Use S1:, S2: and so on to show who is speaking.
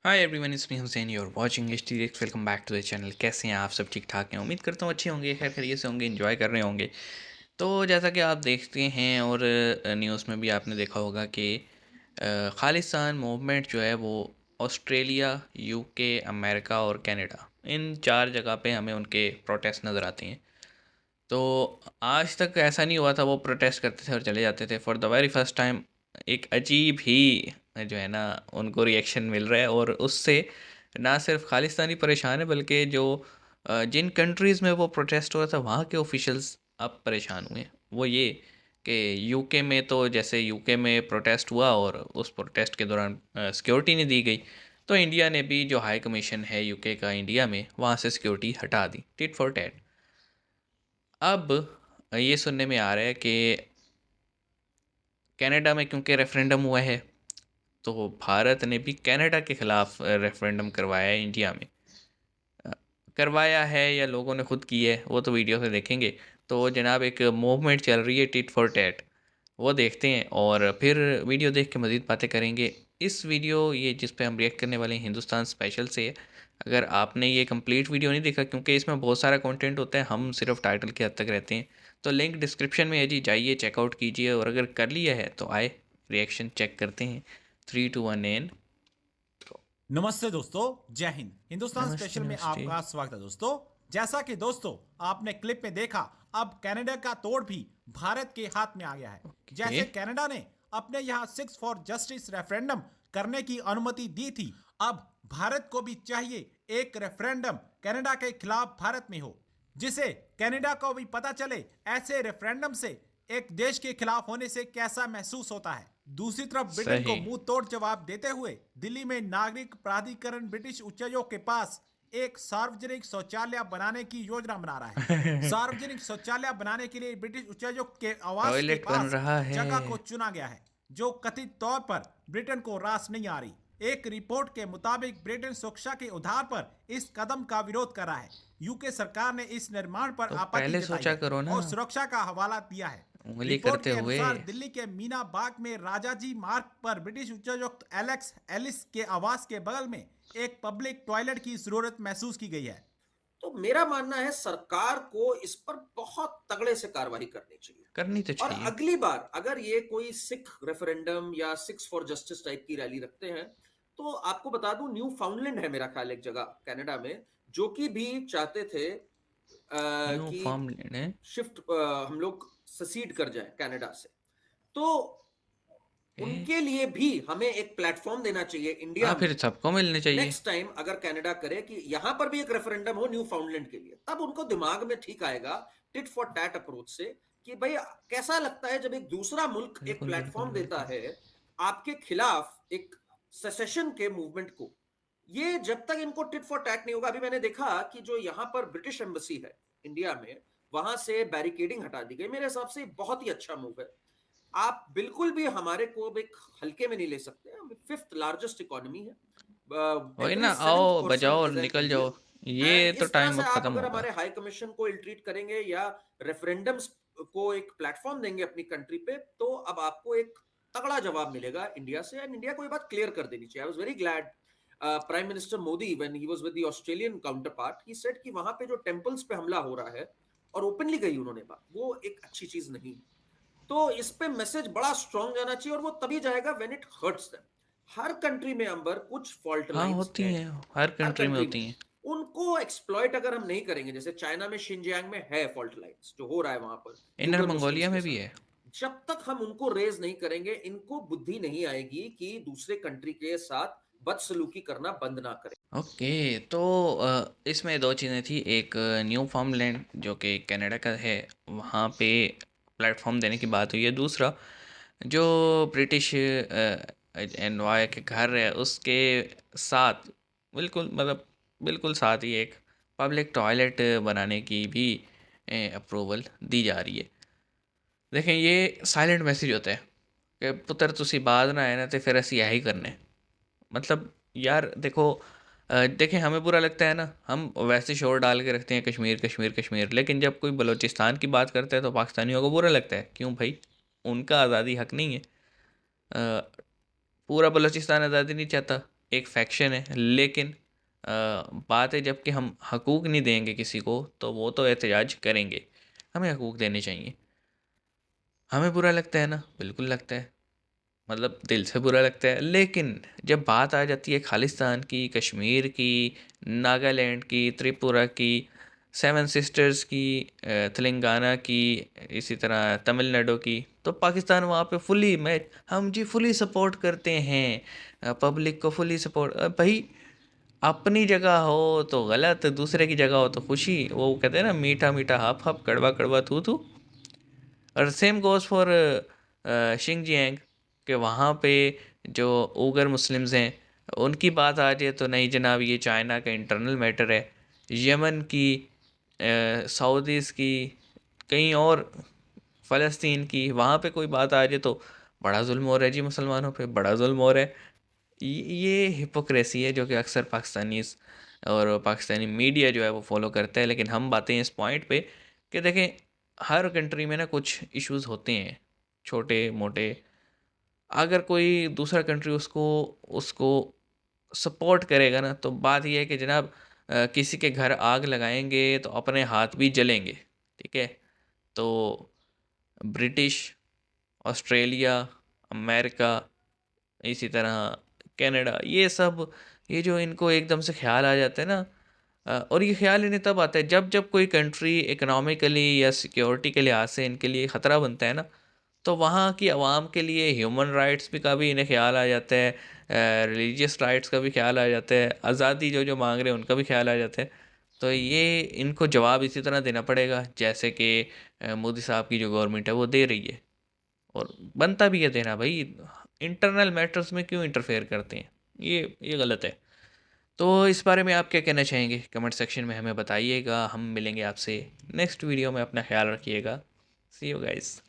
S1: Hi everyone, it's me Hussain, you are watching HT Direct. Welcome back to the channel. कैसे हैं आप? सब ठीक ठाक हैं? उम्मीद करता हूँ अच्छे होंगे, खैर खैरियत से होंगे, एंजॉय कर रहे होंगे। तो जैसा कि आप देखते हैं और न्यूज़ में भी आपने देखा होगा कि खालिस्तान मूवमेंट जो है वो ऑस्ट्रेलिया, यूके, अमेरिका और कनाडा, इन चार जगह पे हमें उनके प्रोटेस्ट नज़र आते हैं। तो आज तक ऐसा नहीं हुआ था, वो प्रोटेस्ट करते थे और चले जाते थे। For the very first time एक अजीब ही जो है ना उनको रिएक्शन मिल रहा है, और उससे ना सिर्फ खालिस्तानी परेशान है बल्कि जो जिन कंट्रीज़ में वो प्रोटेस्ट हो रहा था वहाँ के ऑफिशियल्स अब परेशान हुए। वो ये कि यूके में, तो जैसे यूके में प्रोटेस्ट हुआ और उस प्रोटेस्ट के दौरान सिक्योरिटी नहीं दी गई, तो इंडिया ने भी जो हाई कमीशन है यूके का इंडिया में, वहाँ से सिक्योरिटी हटा दी, टिट फॉर टैट। अब ये सुनने में आ रहा है कि कनाडा में क्योंकि रेफरेंडम हुआ है, तो भारत ने भी कनाडा के ख़िलाफ़ रेफरेंडम करवाया है इंडिया में। अ, करवाया है या लोगों ने खुद की है, वो तो वीडियो से देखेंगे। तो जनाब एक मूवमेंट चल रही है टिट फॉर टैट, वो देखते हैं और फिर वीडियो देख के मज़ीद बातें करेंगे। इस वीडियो ये जिस पे हम रिएक्ट करने वाले हैं हिंदुस्तान स्पेशल से है। अगर आपने ये कंप्लीट वीडियो नहीं देखा, क्योंकि इसमें बहुत सारा कंटेंट होता है, हम सिर्फ टाइटल के हद तक रहते हैं, तो लिंक डिस्क्रिप्शन में है जी, जाइए चेकआउट कीजिए। और अगर कर लिया है तो आए रिएक्शन चेक करते हैं। 3 2 1 एन।
S2: नमस्ते दोस्तों, जय हिंद। हिंदुस्तान
S1: नमस्ते
S2: स्पेशल में
S1: नमस्ते।
S2: आपका स्वागत है दोस्तों। जैसा कि दोस्तों आपने क्लिप में देखा, अब कनाडा का तोड़ भी भारत के हाथ में आ गया है।
S1: ओके।
S2: जैसे कनाडा ने अपने यहाँ 6 फॉर जस्टिस रेफरेंडम करने की अनुमति दी थी, अब भारत को भी चाहिए एक रेफरेंडम कनाडा के खिलाफ भारत में हो, जिसे कनाडा को भी पता चले ऐसे रेफरेंडम से एक देश के खिलाफ होने से कैसा महसूस होता है। दूसरी तरफ ब्रिटेन को
S1: सही।
S2: मुंह तोड़ जवाब देते हुए दिल्ली में नागरिक प्राधिकरण ब्रिटिश उच्चायोग के पास एक सार्वजनिक शौचालय बनाने की योजना बना रहा है। सार्वजनिक शौचालय बनाने के लिए ब्रिटिश उच्चायोग के आवास के
S1: टॉयलेट बन
S2: पास
S1: रहा है।
S2: जगह को चुना गया है, जो कथित तौर पर ब्रिटेन को रास नहीं आ रही। एक रिपोर्ट के मुताबिक ब्रिटेन सुरक्षा के आधार पर इस कदम का विरोध कर रहा है। यूके सरकार ने इस निर्माण पर
S1: तो
S2: आपत्ति
S1: पहले
S2: जताई
S1: सोचा
S2: है
S1: करो ना,
S2: और सुरक्षा का हवाला दिया है।
S1: उंगली
S2: रिपोर्ट
S1: करते
S2: के
S1: हुए।
S2: अनुसार दिल्ली के मीना बाग में राजाजी मार्ग पर ब्रिटिश उच्चायुक्त एलेक्स एलिस के आवास के बगल में एक पब्लिक टॉयलेट की जरूरत महसूस की गई है।
S3: तो मेरा मानना है सरकार को इस पर बहुत तगड़े से कार्रवाई करनी चाहिए।
S1: करनी तो
S3: और
S1: चाहिए।
S3: अगली बार अगर ये कोई सिख रेफरेंडम या सिक्स फॉर जस्टिस टाइप की रैली रखते हैं, तो आपको बता दूं न्यू फाउंडलैंड है मेरा ख्याल एक जगह कनाडा में, जो कि भी चाहते थे
S1: न्यू
S3: कि
S1: फॉर्म लेने।
S3: शिफ्ट हम लोग ससीड कर जाएं कनाडा से। तो
S1: ए?
S3: उनके लिए भी हमें एक प्लेटफॉर्म देना चाहिए इंडिया
S1: हाँ,
S3: में।
S1: फिर सबको मिलने चाहिए।
S3: नेक्स्ट टाइम अगर कनाडा करे कि यहां पर भी एक रेफरेंडम हो न्यू फाउंडलैंड के लिए, तब उनको दिमाग में ठीक आएगा टिट फॉर टैट अप्रोच से कि भाई कैसा लगता है जब एक दूसरा मुल्क एक
S1: बिल्कुल बिल्कुल
S3: प्लेटफॉर्म देता
S1: बिल्कुल।
S3: है आपके खिलाफ एक सेसेशन के मूवमेंट को। ये जब तक इनको टिट फॉर टैट नहीं होगा। अभी मैंने देखा कि जो यहां पर ब्रिटिश एम्बेसी है इंडिया में, वहां से बैरिकेडिंग हटा दी गई। मेरे हिसाब से बहुत ही अच्छा मूव है। आप बिल्कुल भी हमारे को एक हल्के में नहीं ले सकते। हम फिफ्थ लार्जेस्ट इकोनॉमी है,
S1: वही
S3: एवरी
S1: ना,
S3: सेवेंथ
S1: आओ
S3: पर्सन
S1: बजाओ और
S3: इज एन
S1: निकल जाओ।
S3: इंडियन।
S1: ये
S3: एंड
S1: तो
S3: इस तरह
S1: टाइम
S3: से
S1: अब
S3: आप
S1: खत्म
S3: अगर
S1: होगा।
S3: हमारे हाई कमीशन को इल्ट्रीट करेंगे या रेफरेंडम्स को एक प्लेटफॉर्म देंगे अपनी कंट्री पे, तो अब आपको एक तगड़ा जवाब मिलेगा इंडिया से। एंड इंडिया को ये बात क्लियर कर देनी चाहिए। I was very glad prime minister Modi when he was with the Australian counter part, he said कि वहां पे जो टेंपल्स पे हमला हो रहा है, और ओपनली गई उन्होंने बात, वो एक अच्छी चीज नहीं है। तो इस पे मैसेज बड़ा स्ट्रांग जाना चाहिए, और वो तभी जाएगा when it hurts them. Her country में अंबर कुछ फॉल्ट
S1: हाँ,
S3: लाइंस
S1: होती
S3: हैं,
S1: हैं, हर
S3: हर
S1: कंट्री में
S3: कंट्री में।
S1: होती हैं।
S3: उनको एक्सप्लॉइट अगर हम नहीं करेंगे, जैसे चाइना में शिनजियांग में है फॉल्ट लाइंस जो हो रहा है वहां पर
S1: इनर
S3: उइगर मुस्लिम्स
S1: मंगोलिया
S3: के
S1: में भी
S3: साथ,
S1: है।
S3: जब तक हम उनको रेज नहीं करेंगे, इनको बुद्धि नहीं आएगी कि दूसरे कंट्री के साथ बदसलूकी करना बंद ना करें।
S1: ओके। तो इसमें दो चीज़ें थी। एक न्यू फार्मलैंड जो कि कनाडा का है, वहाँ पे प्लेटफॉर्म देने की बात हुई है। दूसरा जो ब्रिटिश एनवाय के घर है उसके साथ, बिल्कुल मतलब बिल्कुल साथ ही एक पब्लिक टॉयलेट बनाने की भी अप्रूवल दी जा रही है। देखें, ये साइलेंट मैसेज होता है कि पुत्र तुसी बाद ना आए ना तो फिर असी यही करने। मतलब यार देखो, देखें हमें बुरा लगता है ना, हम वैसे शोर डाल के रखते हैं कश्मीर कश्मीर कश्मीर, लेकिन जब कोई बलूचिस्तान की बात करता है तो पाकिस्तानियों को बुरा लगता है। क्यों भाई? उनका आज़ादी हक नहीं है? पूरा बलूचिस्तान आज़ादी नहीं चाहता? एक फैक्शन है, लेकिन बात है जब कि हम हकूक़ नहीं देंगे किसी को तो वो तो एहतजाज करेंगे। हमें हकूक़ देने चाहिए। हमें बुरा लगता है ना? बिल्कुल लगता है। मतलब दिल से बुरा लगता है, लेकिन जब बात आ जाती है खालिस्तान की, कश्मीर की, नागालैंड की, त्रिपुरा की, सेवन सिस्टर्स की, तेलंगाना की, इसी तरह तमिलनाडु की, तो पाकिस्तान वहाँ पे फुली मैं हम जी फुली सपोर्ट करते हैं, पब्लिक को फुली सपोर्ट। भाई अपनी जगह हो तो गलत, दूसरे की जगह हो तो खुशी। वो कहते हैं ना, मीठा मीठा हप हप, कड़वा कड़वा थू थू। और सेम गोज़ फॉर शिनजियांग, कि वहाँ पे जो उइगर मुस्लिम्स हैं उनकी बात आ जाए तो नहीं जनाब, ये चाइना का इंटरनल मैटर है। यमन की, सऊदीज़ की, कहीं और, फ़लस्तीन की, वहाँ पे कोई बात आ जाए तो बड़ा जुल्म हो रहा है जी, मुसलमानों पे बड़ा जुल्म हो रहा है। ये हिपोक्रेसी है जो कि अक्सर पाकिस्तानीज़ और पाकिस्तानी मीडिया जो है वो फॉलो करता है। लेकिन हम बातें इस पॉइंट पे कि देखें, हर कंट्री में ना कुछ इश्यूज होते हैं, छोटे मोटे। अगर कोई दूसरा कंट्री उसको उसको सपोर्ट करेगा ना, तो बात यह है कि जनाब, किसी के घर आग लगाएंगे तो अपने हाथ भी जलेंगे। ठीक है? तो ब्रिटिश, ऑस्ट्रेलिया, अमेरिका, इसी तरह कनाडा, ये सब, ये जो इनको एकदम से ख्याल आ जाता है ना, और ये ख्याल इन्हें तब आता है जब जब कोई कंट्री इकोनॉमिकली या सिक्योरिटी के लिहाज से इनके लिए ख़तरा बनता है ना, तो वहाँ की आवाम के लिए ह्यूमन राइट्स भी का भी इन्हें ख्याल आ जाता है, रिलीजियस राइट्स का भी ख्याल आ जाता है, आज़ादी जो जो मांग रहे हैं उनका भी ख्याल आ जाता है। तो ये इनको जवाब इसी तरह देना पड़ेगा जैसे कि मोदी साहब की जो गवर्नमेंट है वो दे रही है। और बनता भी है देना भाई। इंटरनल मैटर्स में क्यों इंटरफेयर करते हैं? ये गलत है। तो इस बारे में आप क्या कहना चाहेंगे? कमेंट सेक्शन में हमें बताइएगा। हम मिलेंगे आपसे नेक्स्ट वीडियो में। अपना ख्याल रखिएगा। सी यू गाइस।